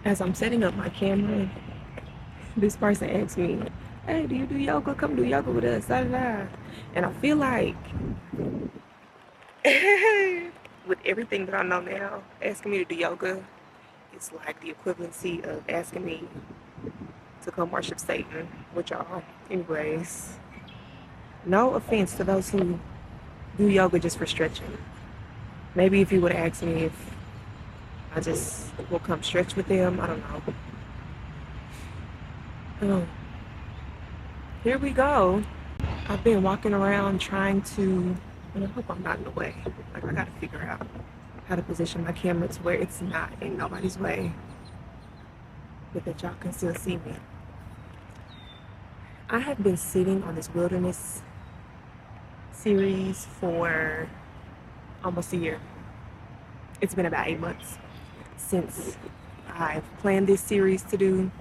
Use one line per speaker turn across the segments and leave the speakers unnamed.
As I'm setting up my camera, this person asked me, "Hey, do you do yoga? Come do yoga with us." Da, da, da. And I feel like, with everything that I know now, asking me to do yoga is like the equivalency of asking me to come worship Satan with y'all. Anyways, no offense to those who do yoga just for stretching. Maybe if you would ask me if I just will come stretch with them, I don't know. Oh, here we go. I've been walking around trying to, and I hope I'm not in the way. Like, I gotta figure out how to position my camera to where it's not in nobody's way, but that y'all can still see me. I have been sitting on this wilderness series for almost a year. It's been about 8 months since I've planned this series to do,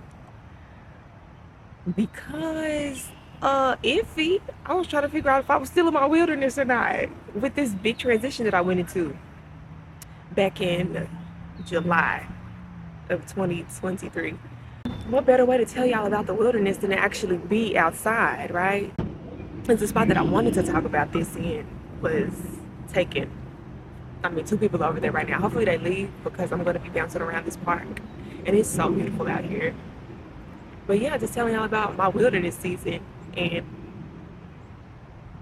because iffy. I was trying to figure out if I was still in my wilderness or not with this big transition that I went into back in July of 2023. What better way to tell y'all about the wilderness than to actually be outside, right? It's a spot that I wanted to talk about this in was taken. I mean, two people over there right now. Hopefully they leave because I'm going to be bouncing around this park. And it's so beautiful out here. But yeah, just telling y'all about my wilderness season and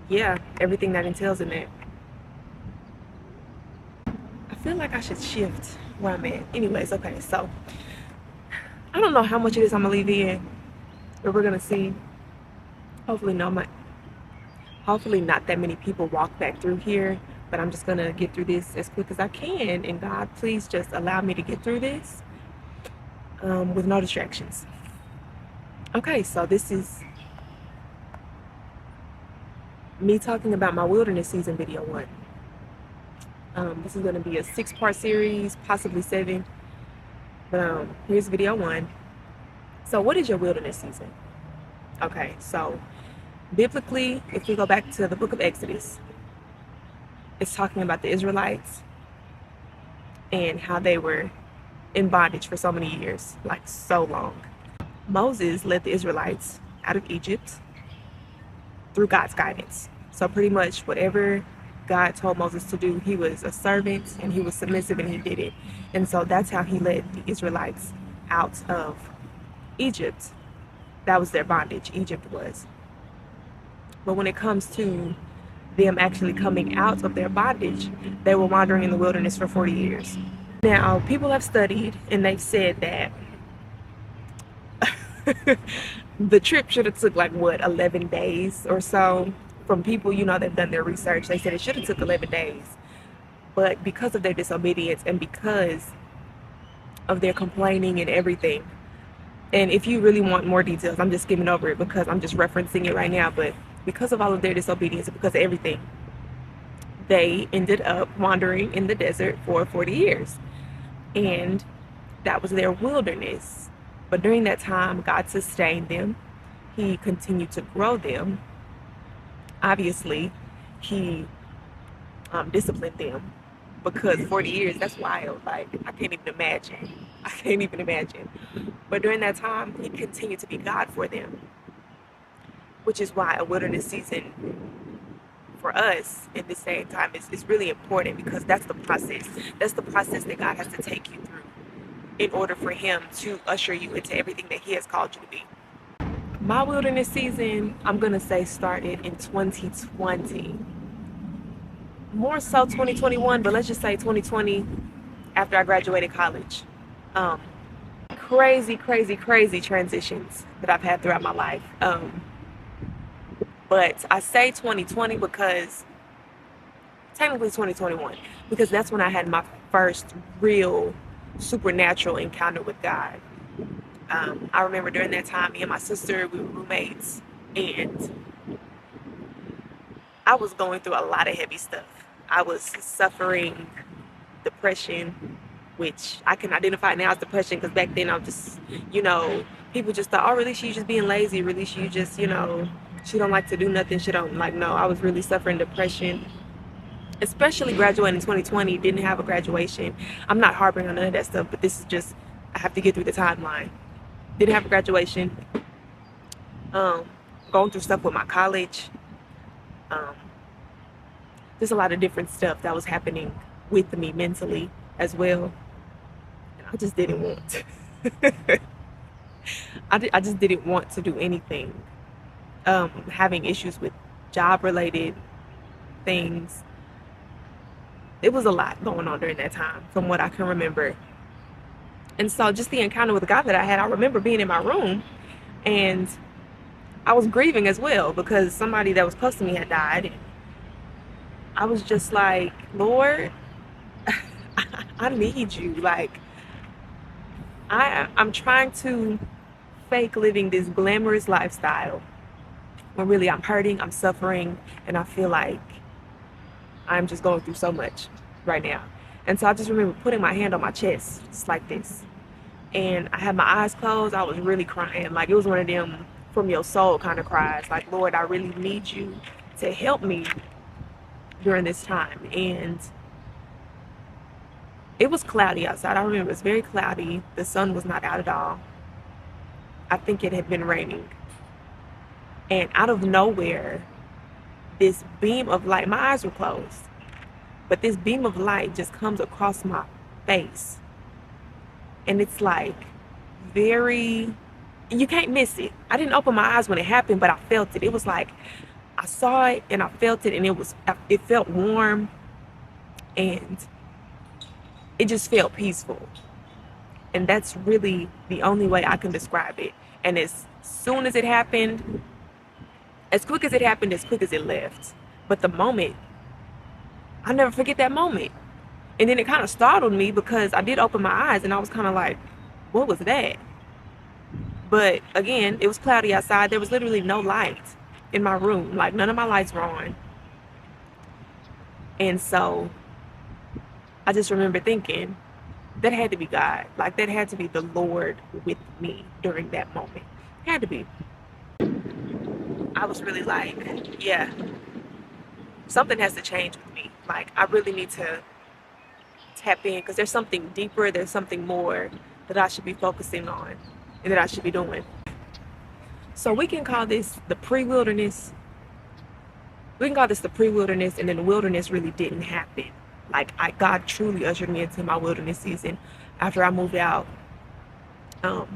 yeah, everything that entails in that. I feel like I should shift where I'm at. Anyways, okay, so I don't know how much of this I'm gonna leave in, but we're gonna see. Hopefully hopefully not that many people walk back through here, but I'm just gonna get through this as quick as I can, and God, please just allow me to get through this with no distractions. Okay, so this is me talking about my wilderness season video 1. This is going to be a 6-part series, possibly 7. But here's video 1. So what is your wilderness season? Okay, so biblically, if we go back to the book of Exodus, it's talking about the Israelites and how they were in bondage for so many years, like so long. Moses led the Israelites out of Egypt through God's guidance. So pretty much whatever God told Moses to do, he was a servant and he was submissive and he did it. And so that's how he led the Israelites out of Egypt. That was their bondage, Egypt was. But when it comes to them actually coming out of their bondage, they were wandering in the wilderness for 40 years. Now, people have studied and they've said that the trip should have took like, what, 11 days or so. From people, they've done their research, they said it should have took 11 days. But because of their disobedience and because of their complaining and everything, and if you really want more details, I'm just skimming over it because I'm just referencing it right now, but because of all of their disobedience and because of everything, they ended up wandering in the desert for 40 years. And that was their wilderness. But during that time, God sustained them. He continued to grow them. Obviously, he disciplined them because 40 years, that's wild. Like, I can't even imagine. But during that time, he continued to be God for them, which is why a wilderness season for us in this same time is really important, because that's the process. That's the process that God has to take you through in order for him to usher you into everything that he has called you to be. My wilderness season, I'm going to say, started in 2020. More so 2021, but let's just say 2020 after I graduated college. Crazy transitions that I've had throughout my life. But I say 2020 because, technically 2021, because that's when I had my first real supernatural encounter with God. I remember during that time, me and my sister, we were roommates, and I was going through a lot of heavy stuff. I was suffering depression, which I can identify now as depression, because back then I was just, people just thought, oh, really, she's just being lazy. Really, she just, she don't like to do nothing. She don't like, no, I was really suffering depression, especially graduating in 2020, didn't have a graduation. I'm not harping on none of that stuff, but this is just I have to get through the timeline. Didn't have a graduation. Um, Going through stuff with my college. Um, just a lot of different stuff that was happening with me mentally as well. And I just didn't want. I just didn't want to do anything. Having issues with job related things. It was a lot going on during that time from what I can remember. And so just the encounter with the guy that I had, I remember being in my room and I was grieving as well because somebody that was close to me had died. And I was just like, Lord, I need you. Like, I'm trying to fake living this glamorous lifestyle when really I'm hurting, I'm suffering, and I feel like I'm just going through so much right now. And so I just remember putting my hand on my chest, just like this. And I had my eyes closed. I was really crying. Like, it was one of them from your soul kind of cries. Like, Lord, I really need you to help me during this time. And it was cloudy outside. I remember it was very cloudy. The sun was not out at all. I think it had been raining. And out of nowhere, this beam of light, my eyes were closed, but this beam of light just comes across my face. And it's like very, you can't miss it. I didn't open my eyes when it happened, but I felt it. It was like, I saw it and I felt it, and it felt warm and it just felt peaceful. And that's really the only way I can describe it. And as soon as it happened, as quick as it happened, as quick as it left. But the moment, I'll never forget that moment. And then it kind of startled me because I did open my eyes and I was kind of like, what was that? But again, it was cloudy outside. There was literally no light in my room. Like, none of my lights were on. And so I just remember thinking, that had to be God. Like, that had to be the Lord with me during that moment. It had to be. I was really like, yeah, something has to change with me. Like, I really need to tap in because there's something deeper, there's something more that I should be focusing on and that I should be doing. So we can call this the pre-wilderness. We can call this the pre-wilderness, and then the wilderness really didn't happen. Like, God truly ushered me into my wilderness season after I moved out of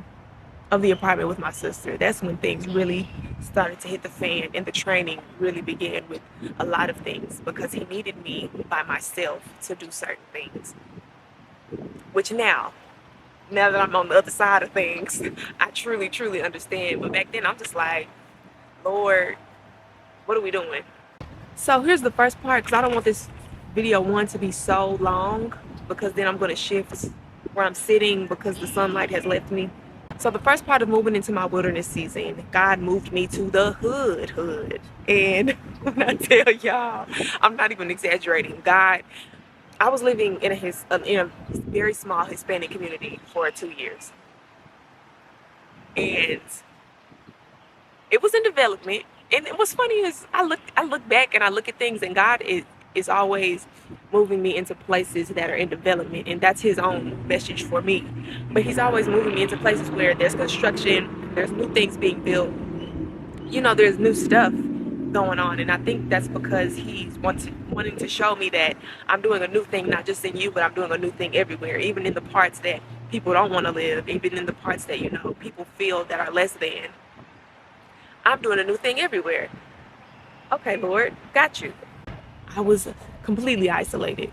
the apartment with my sister. That's when things really started to hit the fan, and the training really began with a lot of things because he needed me by myself to do certain things. Which now that I'm on the other side of things, I truly, truly understand. But back then I'm just like, Lord, what are we doing? So here's the first part, because I don't want this video one to be so long because then I'm going to shift where I'm sitting because the sunlight has left me. So the first part of moving into my wilderness season, God moved me to the hood. And when I tell y'all, I'm not even exaggerating. I was living in a very small Hispanic community for 2 years. And it was in development. And what's funny is I look back and I look at things, and God is always moving me into places that are in development, and that's his own message for me. But he's always moving me into places where there's construction, there's new things being built, there's new stuff going on. And I think that's because he's wanting to show me that I'm doing a new thing, not just in you, but I'm doing a new thing everywhere, even in the parts that people don't want to live, even in the parts that people feel that are less than. I'm doing a new thing everywhere. Okay, Lord, got you. I was completely isolated.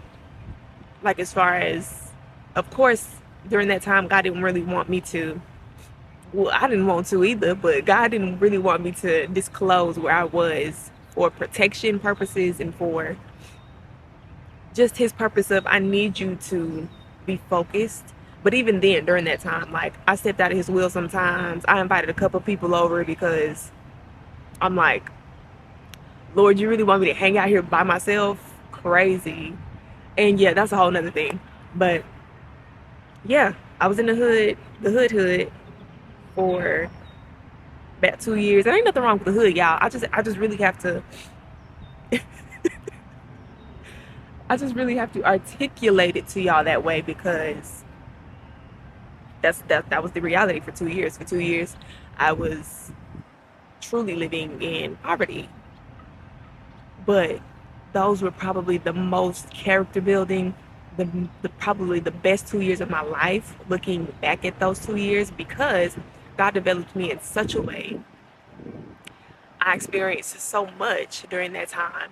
Like, as far as, of course, during that time, God didn't really want me to, well, I didn't want to either, but God didn't really want me to disclose where I was for protection purposes and for just his purpose of, I need you to be focused. But even then, during that time, like, I stepped out of his will sometimes. I invited a couple people over because I'm like, Lord, you really want me to hang out here by myself? Crazy. And yeah, that's a whole nother thing. But yeah, I was in the hood for about 2 years. There ain't nothing wrong with the hood, y'all. I just really have to I just really have to articulate it to y'all that way, because that was the reality for 2 years. For 2 years, I was truly living in poverty. But those were probably the most character building, the probably the best 2 years of my life, looking back at those 2 years, because God developed me in such a way. I experienced so much during that time.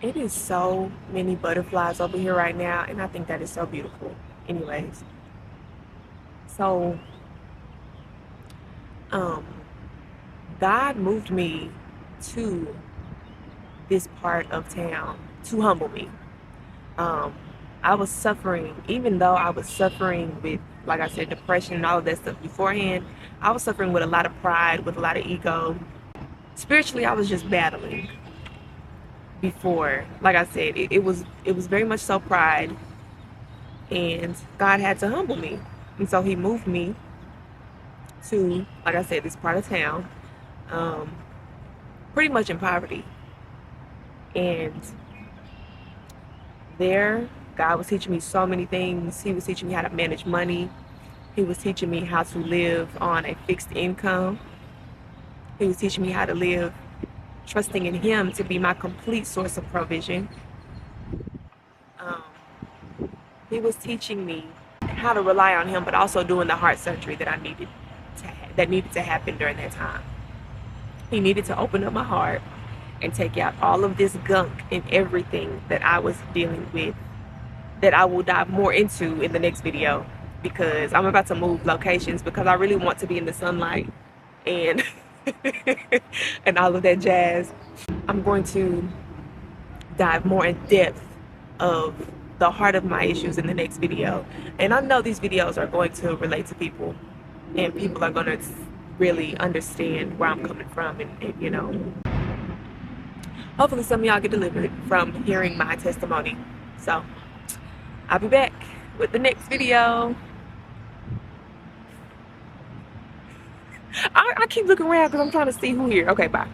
It is so many butterflies over here right now, and I think that is so beautiful. Anyways, so um, God moved me to this part of town to humble me. Um, I was suffering, even though I was suffering with, like I said, depression and all of that stuff beforehand. I was suffering with a lot of pride, with a lot of ego. Spiritually, I was just battling before. Like I said, it was very much so pride, and God had to humble me, and so He moved me to, like I said, this part of town, um, pretty much in poverty, and there God was teaching me so many things. He was teaching me how to manage money. He was teaching me how to live on a fixed income. He was teaching me how to live trusting in Him to be my complete source of provision. Um, he was teaching me how to rely on Him, but also doing the heart surgery that I needed that needed to happen during that time. He needed to open up my heart and take out all of this gunk and everything that I was dealing with, that I will dive more into in the next video, because I'm about to move locations because I really want to be in the sunlight and and all of that jazz. I'm going to dive more in depth of the heart of my issues in the next video. And I know these videos are going to relate to people, and people are going to really understand where I'm coming from, and you know, hopefully some of y'all get delivered from hearing my testimony. So I'll be back with the next video. I keep looking around because I'm trying to see who here. Okay, bye.